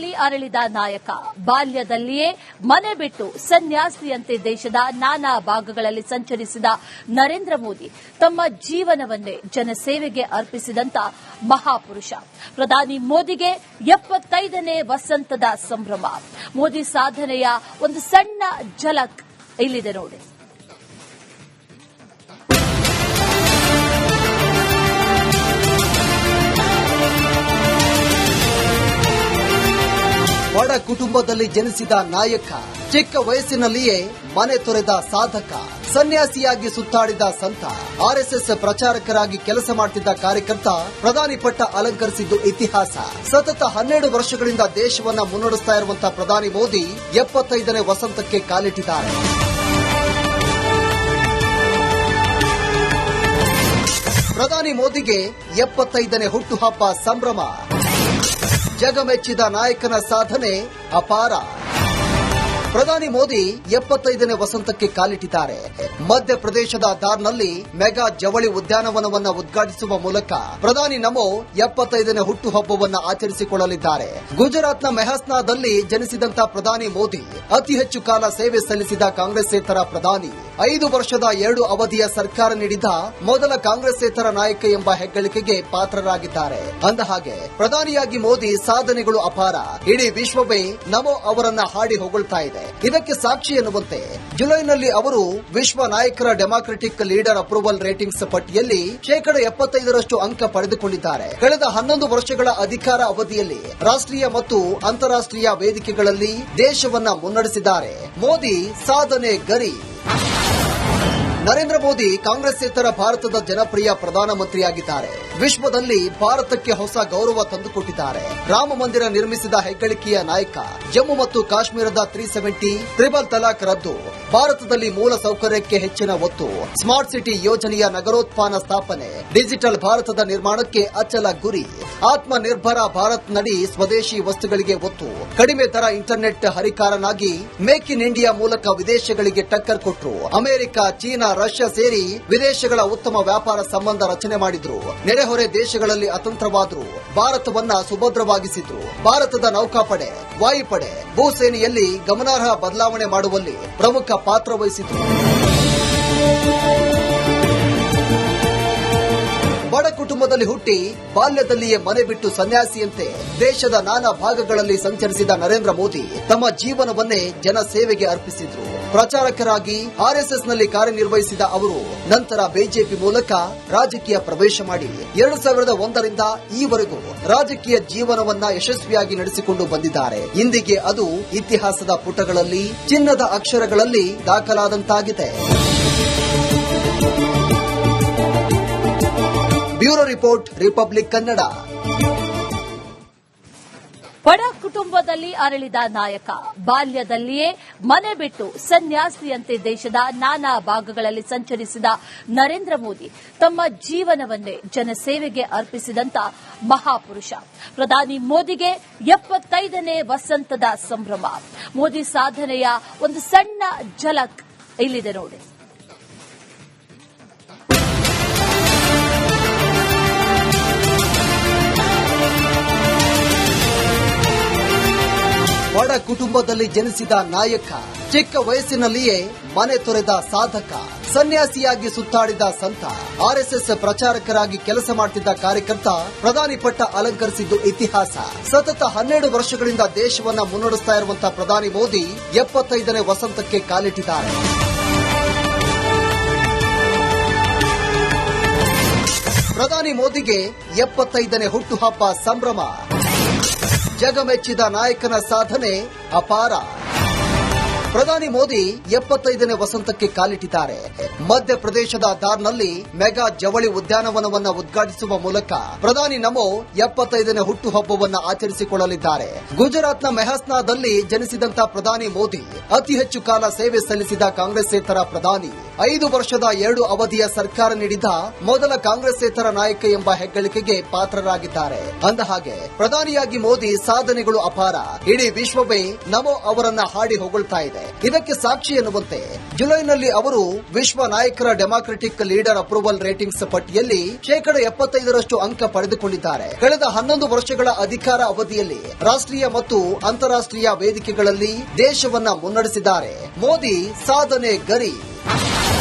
ಕುಟುಂಬದಲ್ಲಿ ಅರಳಿದ ನಾಯಕ, ಬಾಲ್ಯದಲ್ಲಿಯೇ ಮನೆ ಬಿಟ್ಟು ಸನ್ಯಾಸಿಯಂತೆ ದೇಶದ ನಾನಾ ಭಾಗಗಳಲ್ಲಿ ಸಂಚರಿಸಿದ ನರೇಂದ್ರ ಮೋದಿ ತಮ್ಮ ಜೀವನವನ್ನೇ ಜನಸೇವೆಗೆ ಅರ್ಪಿಸಿದಂತ ಮಹಾಪುರುಷ. ಪ್ರಧಾನಿ ಮೋದಿಗೆ 75ನೇ ವಸಂತದ ಸಂಭ್ರಮ. ಮೋದಿ ಸಾಧನೆಯ ಒಂದು ಸಣ್ಣ ಝಲಕ್ ಇಲ್ಲಿದೆ ನೋಡಿ. ಬಡ ಕುಟುಂಬದಲ್ಲಿ ಜನಿಸಿದ ನಾಯಕ, ಚಿಕ್ಕ ವಯಸ್ಸಿನಲ್ಲಿಯೇ ಮನೆ ತೊರೆದ ಸಾಧಕ, ಸನ್ಯಾಸಿಯಾಗಿ ಸುತ್ತಾಡಿದ ಸಂತ, ಆರ್ಎಸ್ಎಸ್ ಪ್ರಚಾರಕರಾಗಿ ಕೆಲಸ ಮಾಡುತ್ತಿದ್ದ ಕಾರ್ಯಕರ್ತ, ಪ್ರಧಾನಿ ಪಟ್ಟ ಅಲಂಕರಿಸಿದ್ದು ಇತಿಹಾಸ. ಸತತ 12 ವರ್ಷಗಳಿಂದ ದೇಶವನ್ನ ಮುನ್ನಡೆಸ್ತಾ ಇರುವಂತಹ ಪ್ರಧಾನಿ ಮೋದಿ 75ನೇ ವಸಂತಕ್ಕೆ ಕಾಲಿಟ್ಟಿದ್ದಾರೆ. ಪ್ರಧಾನಿ ಮೋದಿಗೆ 75ನೇ ಹುಟ್ಟುಹಬ್ಬ ಸಂಭ್ರಮ. ಜಗಮೆಚ್ಚಿದ ನಾಯಕನ ಸಾಧನೆ ಅಪಾರ. ಪ್ರಧಾನಿ ಮೋದಿ 75ನೇ ವಸಂತಕ್ಕೆ ಕಾಲಿಟ್ಟಿದ್ದಾರೆ. ಮಧ್ಯಪ್ರದೇಶದ ದಾರ್ನಲ್ಲಿ ಮೆಗಾ ಜವಳಿ ಉದ್ಯಾನವನವನ್ನು ಉದ್ಘಾಟಿಸುವ ಮೂಲಕ ಪ್ರಧಾನಿ ನಮೋ 75ನೇ ಹುಟ್ಟುಹಬ್ಬವನ್ನು ಆಚರಿಸಿಕೊಳ್ಳಲಿದ್ದಾರೆ. ಗುಜರಾತ್ನ ಮೆಹಸ್ನಾದಲ್ಲಿ ಜನಿಸಿದಂತ ಪ್ರಧಾನಿ ಮೋದಿ ಅತಿ ಹೆಚ್ಚು ಕಾಲ ಸೇವೆ ಸಲ್ಲಿಸಿದ ಕಾಂಗ್ರೆಸ್ಸೇತರ ಪ್ರಧಾನಿ. 5 ವರ್ಷದ 2 ಅವಧಿಯ ಸರ್ಕಾರ ನೀಡಿದ ಮೊದಲ ಕಾಂಗ್ರೆಸ್ಸೇತರ ನಾಯಕ ಎಂಬ ಹೆಗ್ಗಳಿಕೆಗೆ ಪಾತ್ರರಾಗಿದ್ದಾರೆ. ಅಂದಹಾಗೆ ಪ್ರಧಾನಿಯಾಗಿ ಮೋದಿ ಸಾಧನೆಗಳು ಅಪಾರ. ಇಡೀ ವಿಶ್ವವೇ ನಮೋ ಅವರನ್ನ ಹಾಡಿ ಹೊಗಳ್ತಾ ಇದೆ. ಇದಕ್ಕೆ ಸಾಕ್ಷಿ ಎನ್ನುವಂತೆ ಜುಲೈನಲ್ಲಿ ಅವರು ವಿಶ್ವ ನಾಯಕರ ಡೆಮಾಕ್ರೆಟಿಕ್ ಲೀಡರ್ ಅಪ್ರೂವಲ್ ರೇಟಿಂಗ್ಸ್ ಪಟ್ಟಿಯಲ್ಲಿ 75% ಅಂಕ ಪಡೆದುಕೊಂಡಿದ್ದಾರೆ. ಕಳೆದ 11 ವರ್ಷಗಳ ಅಧಿಕಾರ ಅವಧಿಯಲ್ಲಿ ರಾಷ್ಟ್ರೀಯ ಮತ್ತು ಅಂತಾರಾಷ್ಟ್ರೀಯ ವೇದಿಕೆಗಳಲ್ಲಿ ದೇಶವನ್ನ ಮುನ್ನಡೆಸಿದ್ದಾರೆ. ಮೋದಿ ಸಾಧನೆ ಗರಿ. ನರೇಂದ್ರ ಮೋದಿ ಕಾಂಗ್ರೆಸ್ಸೇತರ ಭಾರತದ ಜನಪ್ರಿಯ ಪ್ರಧಾನಮಂತ್ರಿಯಾಗಿದ್ದಾರೆ. ವಿಶ್ವದಲ್ಲಿ ಭಾರತಕ್ಕೆ ಹೊಸ ಗೌರವ ತಂದುಕೊಟ್ಟಿದ್ದಾರೆ. ರಾಮ ಮಂದಿರ ನಿರ್ಮಿಸಿದ ಹೆಗ್ಗಳಿಕೆಯ ನಾಯಕ. ಜಮ್ಮು ಮತ್ತು ಕಾಶ್ಮೀರದ 370 ಟ್ರಿಬಲ್ ತಲಾಕ್ ರದ್ದು. ಭಾರತದಲ್ಲಿ ಮೂಲ ಸೌಕರ್ಯಕ್ಕೆ ಹೆಚ್ಚಿನ ಒತ್ತು. ಸ್ಮಾರ್ಟ್ ಸಿಟಿ ಯೋಜನೆಯ ನಗರೋತ್ಥಾನ ಸ್ಥಾಪನೆ. ಡಿಜಿಟಲ್ ಭಾರತದ ನಿರ್ಮಾಣಕ್ಕೆ ಅಚಲ ಗುರಿ. ಆತ್ಮ ನಿರ್ಭರ ಭಾರತ್ ನಡಿ ಸ್ವದೇಶಿ ವಸ್ತುಗಳಿಗೆ ಒತ್ತು. ಕಡಿಮೆ ದರ ಇಂಟರ್ನೆಟ್ ಹರಿಕಾರನಾಗಿ ಮೇಕ್ ಇನ್ ಇಂಡಿಯಾ ಮೂಲಕ ವಿದೇಶಗಳಿಗೆ ಟಕ್ಕರ್ ಕೊಟ್ಟರು. ಅಮೆರಿಕ, ಚೀನಾ, ರಷ್ಯಾ ಸೇರಿ ವಿದೇಶಗಳ ಉತ್ತಮ ವ್ಯಾಪಾರ ಸಂಬಂಧ ರಚನೆ ಮಾಡಿದ್ರು. ನೆರೆಹೊರೆ ದೇಶಗಳಲ್ಲಿ ಅತಂತ್ರವಾದ್ರು. ಭಾರತವನ್ನ ಸುಭದ್ರವಾಗಿಸಿದ್ರು. ಭಾರತದ ನೌಕಾಪಡೆ, ವಾಯುಪಡೆ, ಭೂಸೇನೆಯಲ್ಲಿ ಗಮನಾರ್ಹ ಬದಲಾವಣೆ ಮಾಡುವಲ್ಲಿ ಪ್ರಮುಖ ಪಾತ್ರ ವಹಿಸಿದ್ರು. ಬಡ ಕುಟುಂಬದಲ್ಲಿ ಹುಟ್ಟಿ ಬಾಲ್ಯದಲ್ಲಿಯೇ ಮನೆ ಬಿಟ್ಟು ಸನ್ಯಾಸಿಯಂತೆ ದೇಶದ ನಾನಾ ಭಾಗಗಳಲ್ಲಿ ಸಂಚರಿಸಿದ ನರೇಂದ್ರ ಮೋದಿ ತಮ್ಮ ಜೀವನವನ್ನೇ ಜನಸೇವೆಗೆ ಅರ್ಪಿಸಿದ್ರು. ಪ್ರಚಾರಕರಾಗಿ ಆರ್ಎಸ್ಎಸ್ನಲ್ಲಿ ಕಾರ್ಯನಿರ್ವಹಿಸಿದ ಅವರು ನಂತರ ಬಿಜೆಪಿ ಮೂಲಕ ರಾಜಕೀಯ ಪ್ರವೇಶ ಮಾಡಿ 2001ರಿಂದ ಈವರೆಗೂ ರಾಜಕೀಯ ಜೀವನವನ್ನ ಯಶಸ್ವಿಯಾಗಿ ನಡೆಸಿಕೊಂಡು ಬಂದಿದ್ದಾರೆ. ಇಂದಿಗೆ ಅದು ಇತಿಹಾಸದ ಪುಟಗಳಲ್ಲಿ ಚಿನ್ನದ ಅಕ್ಷರಗಳಲ್ಲಿ ದಾಖಲಾದಂತಾಗಿದೆ. Bureau report, republic Kannada. ಬಡ ಕುಟುಂಬದಲ್ಲಿ ಅರಳಿದ ನಾಯಕ, ಬಾಲ್ಯದಲ್ಲಿಯೇ ಮನೆ ಬಿಟ್ಟು ಸನ್ಯಾಸಿಯಂತೆ ದೇಶದ ನಾನಾ ಭಾಗಗಳಲ್ಲಿ ಸಂಚರಿಸಿದ ನರೇಂದ್ರ ಮೋದಿ ತಮ್ಮ ಜೀವನವನ್ನೇ ಜನಸೇವೆಗೆ ಅರ್ಪಿಸಿದಂತ ಮಹಾಪುರುಷ. ಪ್ರಧಾನಿ ಮೋದಿಗೆ 75ನೇ ವಸಂತದ ಸಂಭ್ರಮ. ಮೋದಿ ಸಾಧನೆಯ ಒಂದು ಸಣ್ಣ ಝಲಕ್ ಇಲ್ಲಿದೆ ನೋಡಿ. ಬಡ ಕುಟುಂಬದಲ್ಲಿ ಜನಿಸಿದ ನಾಯಕ, ಚಿಕ್ಕ ವಯಸ್ಸಿನಲ್ಲಿಯೇ ಮನೆ ತೊರೆದ ಸಾಧಕ, ಸನ್ಯಾಸಿಯಾಗಿ ಸುತ್ತಾಡಿದ ಸಂತ, ಆರ್ಎಸ್ಎಸ್ ಪ್ರಚಾರಕರಾಗಿ ಕೆಲಸ ಮಾಡುತ್ತಿದ್ದ ಕಾರ್ಯಕರ್ತ, ಪ್ರಧಾನಿ ಪಟ್ಟ ಅಲಂಕರಿಸಿದ್ದು ಇತಿಹಾಸ. ಸತತ 12 ವರ್ಷಗಳಿಂದ ದೇಶವನ್ನ ಮುನ್ನಡೆಸ್ತಾ ಇರುವಂತಹ ಪ್ರಧಾನಿ ಮೋದಿ 75ನೇ ವಸಂತಕ್ಕೆ ಕಾಲಿಟ್ಟಿದ್ದಾರೆ. ಪ್ರಧಾನಿ ಮೋದಿಗೆ 75ನೇ ಹುಟ್ಟುಹಬ್ಬ ಸಂಭ್ರಮ. ಜಗಮೆಚ್ಚಿದ ನಾಯಕನ ಸಾಧನೆ ಅಪಾರ. ಪ್ರಧಾನಿ ಮೋದಿ 75ನೇ ವಸಂತಕ್ಕೆ ಕಾಲಿಟ್ಟಿದ್ದಾರೆ. ಮಧ್ಯಪ್ರದೇಶದ ದಾರ್ನಲ್ಲಿ ಮೆಗಾ ಜವಳಿ ಉದ್ಯಾನವನವನ್ನು ಉದ್ಘಾಟಿಸುವ ಮೂಲಕ ಪ್ರಧಾನಿ ನಮೋ 75ನೇ ಹುಟ್ಟುಹಬ್ಬವನ್ನು ಆಚರಿಸಿಕೊಳ್ಳಲಿದ್ದಾರೆ. ಗುಜರಾತ್ನ ಮೆಹಸ್ನಾದಲ್ಲಿ ಜನಿಸಿದಂತ ಪ್ರಧಾನಿ ಮೋದಿ ಅತಿ ಹೆಚ್ಚು ಕಾಲ ಸೇವೆ ಸಲ್ಲಿಸಿದ ಕಾಂಗ್ರೆಸ್ಸೇತರ ಪ್ರಧಾನಿ. 5 ವರ್ಷದ 2 ಅವಧಿಯ ಸರ್ಕಾರ ನೀಡಿದ ಮೊದಲ ಕಾಂಗ್ರೆಸ್ಸೇತರ ನಾಯಕ ಎಂಬ ಹೆಗ್ಗಳಿಕೆಗೆ ಪಾತ್ರರಾಗಿದ್ದಾರೆ. ಅಂದಹಾಗೆ ಪ್ರಧಾನಿಯಾಗಿ ಮೋದಿ ಸಾಧನೆಗಳು ಅಪಾರ. ಇಡೀ ವಿಶ್ವವೇ ನಮೋ ಅವರನ್ನ ಹಾಡಿ ಹೊಗಳ್ತಾ ಇದೆ. ಇದಕ್ಕೆ ಸಾಕ್ಷಿ ಎನ್ನುವಂತೆ ಜುಲೈನಲ್ಲಿ ಅವರು ವಿಶ್ವ ನಾಯಕರ ಡೆಮಾಕ್ರೆಟಿಕ್ ಲೀಡರ್ ಅಪ್ರೂವಲ್ ರೇಟಿಂಗ್ಸ್ ಪಟ್ಟಿಯಲ್ಲಿ 75% ಅಂಕ ಪಡೆದುಕೊಂಡಿದ್ದಾರೆ. ಕಳೆದ 11 ವರ್ಷಗಳ ಅಧಿಕಾರ ಅವಧಿಯಲ್ಲಿ ರಾಷ್ಟ್ರೀಯ ಮತ್ತು ಅಂತಾರಾಷ್ಟ್ರೀಯ ವೇದಿಕೆಗಳಲ್ಲಿ ದೇಶವನ್ನ ಮುನ್ನಡೆಸಿದ್ದಾರೆ. ಮೋದಿ ಸಾಧನೆ ಗರಿ.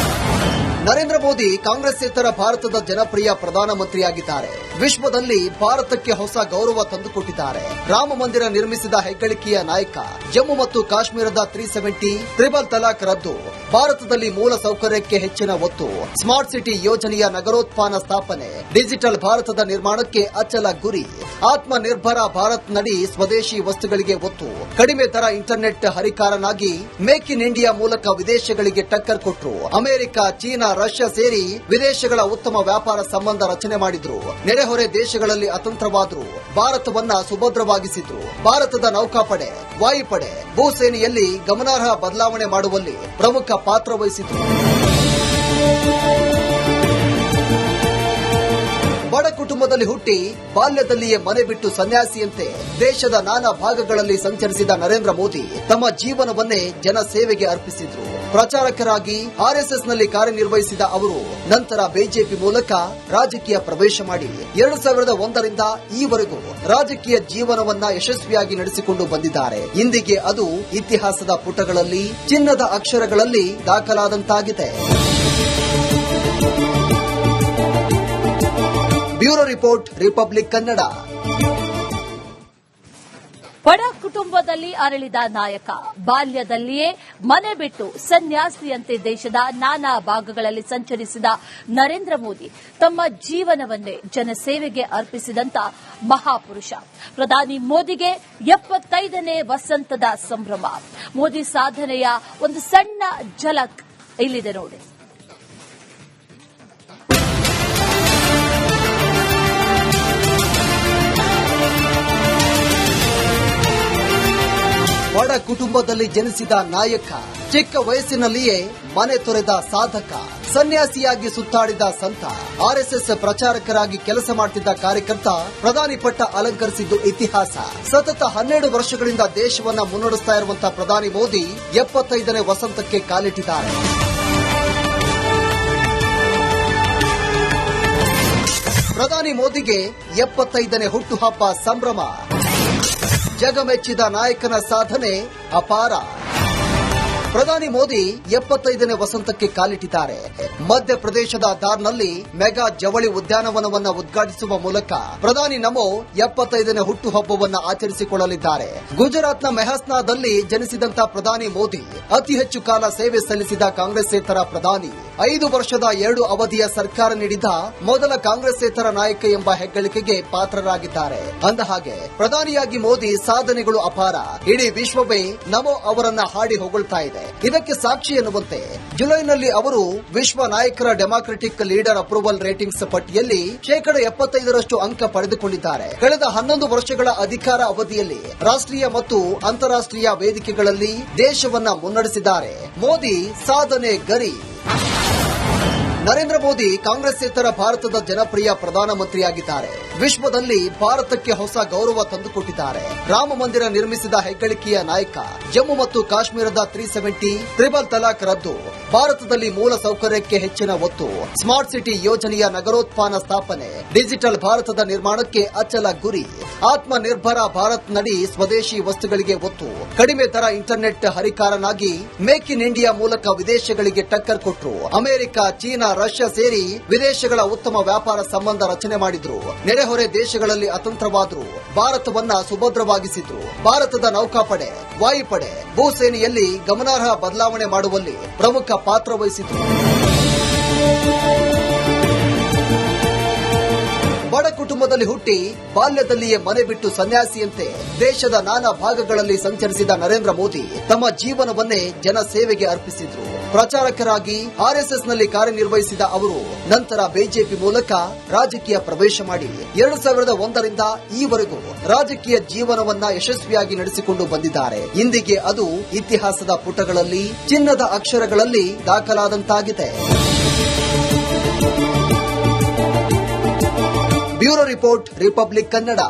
ನರೇಂದ್ರ ಮೋದಿ ಕಾಂಗ್ರೆಸ್ಸೇತರ ಭಾರತದ ಜನಪ್ರಿಯ ಪ್ರಧಾನಮಂತ್ರಿಯಾಗಿದ್ದಾರೆ. ವಿಶ್ವದಲ್ಲಿ ಭಾರತಕ್ಕೆ ಹೊಸ ಗೌರವ ತಂದುಕೊಟ್ಟಿದ್ದಾರೆ. ರಾಮ ಮಂದಿರ ನಿರ್ಮಿಸಿದ ಹೆಗ್ಗಳಿಕೆಯ ನಾಯಕ. ಜಮ್ಮು ಮತ್ತು ಕಾಶ್ಮೀರದ 370 ಟ್ರಿಬಲ್ ತಲಾಕ್ ರದ್ದು. ಭಾರತದಲ್ಲಿ ಮೂಲ ಸೌಕರ್ಯಕ್ಕೆ ಹೆಚ್ಚಿನ ಒತ್ತು. ಸ್ಮಾರ್ಟ್ ಸಿಟಿ ಯೋಜನೆಯ ನಗರೋತ್ಥಾನ ಸ್ಥಾಪನೆ. ಡಿಜಿಟಲ್ ಭಾರತದ ನಿರ್ಮಾಣಕ್ಕೆ ಅಚಲ ಗುರಿ. ಆತ್ಮ ನಿರ್ಭರ ಭಾರತ್ ನಡಿ ಸ್ವದೇಶಿ ವಸ್ತುಗಳಿಗೆ ಒತ್ತು. ಕಡಿಮೆ ದರ ಇಂಟರ್ನೆಟ್ ಹರಿಕಾರನಾಗಿ ಮೇಕ್ ಇನ್ ಇಂಡಿಯಾ ಮೂಲಕ ವಿದೇಶಗಳಿಗೆ ಟಕ್ಕರ್ ಕೊಟ್ಟರು. ಅಮೆರಿಕ, ಚೀನಾ, ರಷ್ಯಾ ಸೇರಿ ವಿದೇಶಗಳ ಉತ್ತಮ ವ್ಯಾಪಾರ ಸಂಬಂಧ ರಚನೆ ಮಾಡಿದ್ರು. ನೆರೆಹೊರೆ ದೇಶಗಳಲ್ಲಿ ಅತಂತ್ರವಾದ್ರು. ಭಾರತವನ್ನ ಸುಭದ್ರವಾಗಿಸಿದ್ರು. ಭಾರತದ ನೌಕಾಪಡೆ, ವಾಯುಪಡೆ, ಭೂಸೇನೆಯಲ್ಲಿ ಗಮನಾರ್ಹ ಬದಲಾವಣೆ ಮಾಡುವಲ್ಲಿ ಪ್ರಮುಖ ಪಾತ್ರ ವಹಿಸಿದ್ರು. ಬಡ ಕುಟುಂಬದಲ್ಲಿ ಹುಟ್ಟಿ ಬಾಲ್ಯದಲ್ಲಿಯೇ ಮನೆ ಬಿಟ್ಟು ಸನ್ಯಾಸಿಯಂತೆ ದೇಶದ ನಾನಾ ಭಾಗಗಳಲ್ಲಿ ಸಂಚರಿಸಿದ ನರೇಂದ್ರ ಮೋದಿ ತಮ್ಮ ಜೀವನವನ್ನೇ ಜನಸೇವೆಗೆ ಅರ್ಪಿಸಿದ್ರು. ಪ್ರಚಾರಕರಾಗಿ ಆರ್ಎಸ್ಎಸ್ನಲ್ಲಿ ಕಾರ್ಯನಿರ್ವಹಿಸಿದ ಅವರು ನಂತರ ಬಿಜೆಪಿ ಮೂಲಕ ರಾಜಕೀಯ ಪ್ರವೇಶ ಮಾಡಿ 2001ರಿಂದ ಈವರೆಗೂ ರಾಜಕೀಯ ಜೀವನವನ್ನ ಯಶಸ್ವಿಯಾಗಿ ನಡೆಸಿಕೊಂಡು ಬಂದಿದ್ದಾರೆ. ಇಂದಿಗೆ ಅದು ಇತಿಹಾಸದ ಪುಟಗಳಲ್ಲಿ ಚಿನ್ನದ ಅಕ್ಷರಗಳಲ್ಲಿ ದಾಖಲಾದಂತಾಗಿದೆ. Bureau report, republic Kannada. ಬಡ ಕುಟುಂಬದಲ್ಲಿ ಅರಳಿದ ನಾಯಕ. ಬಾಲ್ಯದಲ್ಲಿಯೇ ಮನೆ ಬಿಟ್ಟು ಸನ್ಯಾಸಿಯಂತೆ ದೇಶದ ನಾನಾ ಭಾಗಗಳಲ್ಲಿ ಸಂಚರಿಸಿದ ನರೇಂದ್ರ ಮೋದಿ ತಮ್ಮ ಜೀವನವನ್ನೇ ಜನಸೇವೆಗೆ ಅರ್ಪಿಸಿದಂತ ಮಹಾಪುರುಷ. ಪ್ರಧಾನಿ ಮೋದಿಗೆ 75ನೇ ವಸಂತದ ಸಂಭ್ರಮ. ಮೋದಿ ಸಾಧನೆಯ ಒಂದು ಸಣ್ಣ ಝಲಕ್ ಇಲ್ಲಿದೆ ನೋಡಿ. ಬಡ ಕುಟುಂಬದಲ್ಲಿ ಜನಿಸಿದ ನಾಯಕ. ಚಿಕ್ಕ ವಯಸ್ಸಿನಲ್ಲಿಯೇ ಮನೆ ತೊರೆದ ಸಾಧಕ. ಸನ್ಯಾಸಿಯಾಗಿ ಸುತ್ತಾಡಿದ ಸಂತ. ಆರ್ಎಸ್ಎಸ್ ಪ್ರಚಾರಕರಾಗಿ ಕೆಲಸ ಮಾಡುತ್ತಿದ್ದ ಕಾರ್ಯಕರ್ತ. ಪ್ರಧಾನಿ ಪಟ್ಟ ಅಲಂಕರಿಸಿದ್ದು ಇತಿಹಾಸ. ಸತತ 12 ವರ್ಷಗಳಿಂದ ದೇಶವನ್ನ ಮುನ್ನಡೆಸ್ತಾ ಇರುವಂತಹ ಪ್ರಧಾನಿ ಮೋದಿ 75ನೇ ವಸಂತಕ್ಕೆ ಕಾಲಿಟ್ಟಿದ್ದಾರೆ. ಪ್ರಧಾನಿ ಮೋದಿಗೆ 75ನೇ ಹುಟ್ಟುಹಬ್ಬ ಸಂಭ್ರಮ. ಜಗಮೆಚ್ಚಿದ ನಾಯಕನ ಸಾಧನೆ ಅಪಾರ. ಪ್ರಧಾನಿ ಮೋದಿ 75ನೇ ವಸಂತಕ್ಕೆ ಕಾಲಿಟ್ಟಿದ್ದಾರೆ. ಮಧ್ಯಪ್ರದೇಶದ ದಾರ್ನಲ್ಲಿ ಮೆಗಾ ಜವಳಿ ಉದ್ಯಾನವನವನ್ನು ಉದ್ಘಾಟಿಸುವ ಮೂಲಕ ಪ್ರಧಾನಿ ನಮೋ 75ನೇ ಹುಟ್ಟುಹಬ್ಬವನ್ನು ಆಚರಿಸಿಕೊಳ್ಳಲಿದ್ದಾರೆ. ಗುಜರಾತ್ನ ಮೆಹಸ್ನಾದಲ್ಲಿ ಜನಿಸಿದಂತ ಪ್ರಧಾನಿ ಮೋದಿ ಅತಿ ಹೆಚ್ಚು ಕಾಲ ಸೇವೆ ಸಲ್ಲಿಸಿದ ಕಾಂಗ್ರೆಸ್ಸೇತರ ಪ್ರಧಾನಿ. 5 ವರ್ಷದ 2 ಅವಧಿಯ ಸರ್ಕಾರ ನೀಡಿದ ಮೊದಲ ಕಾಂಗ್ರೆಸ್ಸೇತರ ನಾಯಕ ಎಂಬ ಹೆಗ್ಗಳಿಕೆಗೆ ಪಾತ್ರರಾಗಿದ್ದಾರೆ. ಅಂದಹಾಗೆ ಪ್ರಧಾನಿಯಾಗಿ ಮೋದಿ ಸಾಧನೆಗಳು ಅಪಾರ. ಇಡೀ ವಿಶ್ವವೇ ನಮೋ ಅವರನ್ನ ಹಾಡಿ ಹೊಗಳ್ತಾ ಇದೆ. ಇದಕ್ಕೆ ಸಾಕ್ಷಿ ಎನ್ನುವಂತೆ ಜುಲೈನಲ್ಲಿ ಅವರು ವಿಶ್ವ ನಾಯಕರ ಡೆಮಾಕ್ರೆಟಿಕ್ ಲೀಡರ್ ಅಪ್ರೂವಲ್ ರೇಟಿಂಗ್ಸ್ ಪಟ್ಟಿಯಲ್ಲಿ 75% ಅಂಕ ಪಡೆದುಕೊಂಡಿದ್ದಾರೆ. ಕಳೆದ 11 ವರ್ಷಗಳ ಅಧಿಕಾರ ಅವಧಿಯಲ್ಲಿ ರಾಷ್ಟ್ರೀಯ ಮತ್ತು ಅಂತಾರಾಷ್ಟ್ರೀಯ ವೇದಿಕೆಗಳಲ್ಲಿ ದೇಶವನ್ನ ಮುನ್ನಡೆಸಿದ್ದಾರೆ. ಮೋದಿ ಸಾಧನೆ ಗರಿ. ನರೇಂದ್ರ ಮೋದಿ ಕಾಂಗ್ರೆಸ್ಸೇತರ ಭಾರತದ ಜನಪ್ರಿಯ ಪ್ರಧಾನಮಂತ್ರಿಯಾಗಿದ್ದಾರೆ. ವಿಶ್ವದಲ್ಲಿ ಭಾರತಕ್ಕೆ ಹೊಸ ಗೌರವ ತಂದುಕೊಟ್ಟಿದ್ದಾರೆ. ರಾಮ ಮಂದಿರ ನಿರ್ಮಿಸಿದ ಹೆಗ್ಗಳಿಕೆಯ ನಾಯಕ. ಜಮ್ಮು ಮತ್ತು ಕಾಶ್ಮೀರದ 370 ಟ್ರಿಬಲ್ ತಲಾಕ್ ರದ್ದು. ಭಾರತದಲ್ಲಿ ಮೂಲ ಸೌಕರ್ಯಕ್ಕೆ ಹೆಚ್ಚಿನ ಒತ್ತು. ಸ್ಮಾರ್ಟ್ ಸಿಟಿ ಯೋಜನೆಯ ನಗರೋತ್ಥಾನ ಸ್ಥಾಪನೆ. ಡಿಜಿಟಲ್ ಭಾರತದ ನಿರ್ಮಾಣಕ್ಕೆ ಅಚಲ ಗುರಿ. ಆತ್ಮ ನಿರ್ಭರ ಭಾರತ್ ನಡಿ ಸ್ವದೇಶಿ ವಸ್ತುಗಳಿಗೆ ಒತ್ತು. ಕಡಿಮೆ ದರ ಇಂಟರ್ನೆಟ್ ಹರಿಕಾರನಾಗಿ ಮೇಕ್ ಇನ್ ಇಂಡಿಯಾ ಮೂಲಕ ವಿದೇಶಗಳಿಗೆ ಟಕ್ಕರ್ ಕೊಟ್ಟರು. ಅಮೆರಿಕ, ಚೀನಾ, ರಷ್ಯಾ ಸೇರಿ ವಿದೇಶಗಳ ಉತ್ತಮ ವ್ಯಾಪಾರ ಸಂಬಂಧ ರಚನೆ ಮಾಡಿದ್ರು. ನೆರೆಹೊರೆ ದೇಶಗಳಲ್ಲಿ ಅತಂತ್ರವಾದ್ರು. ಭಾರತವನ್ನ ಸುಭದ್ರವಾಗಿಸಿದ್ರು. ಭಾರತದ ನೌಕಾಪಡೆ, ವಾಯುಪಡೆ, ಭೂಸೇನೆಯಲ್ಲಿ ಗಮನಾರ್ಹ ಬದಲಾವಣೆ ಮಾಡುವಲ್ಲಿ ಪ್ರಮುಖ ಪಾತ್ರ ವಹಿಸಿದ್ರು. ಬಡ ಕುಟುಂಬದಲ್ಲಿ ಹುಟ್ಟಿ ಬಾಲ್ಯದಲ್ಲಿಯೇ ಮನೆ ಬಿಟ್ಟು ಸನ್ಯಾಸಿಯಂತೆ ದೇಶದ ನಾನಾ ಭಾಗಗಳಲ್ಲಿ ಸಂಚರಿಸಿದ ನರೇಂದ್ರ ಮೋದಿ ತಮ್ಮ ಜೀವನವನ್ನೇ ಜನಸೇವೆಗೆ ಅರ್ಪಿಸಿದ್ರು. ಪ್ರಚಾರಕರಾಗಿ ಆರ್ಎಸ್ಎಸ್ನಲ್ಲಿ ಕಾರ್ಯನಿರ್ವಹಿಸಿದ ಅವರು ನಂತರ ಬಿಜೆಪಿ ಮೂಲಕ ರಾಜಕೀಯ ಪ್ರವೇಶ ಮಾಡಿ 2001ರಿಂದ ಈವರೆಗೂ ರಾಜಕೀಯ ಜೀವನವನ್ನ ಯಶಸ್ವಿಯಾಗಿ ನಡೆಸಿಕೊಂಡು ಬಂದಿದ್ದಾರೆ. ಇಂದಿಗೆ ಅದು ಇತಿಹಾಸದ ಪುಟಗಳಲ್ಲಿ ಚಿನ್ನದ ಅಕ್ಷರಗಳಲ್ಲಿ ದಾಖಲಾದಂತಾಗಿದೆ. Bureau report, republic Kannada.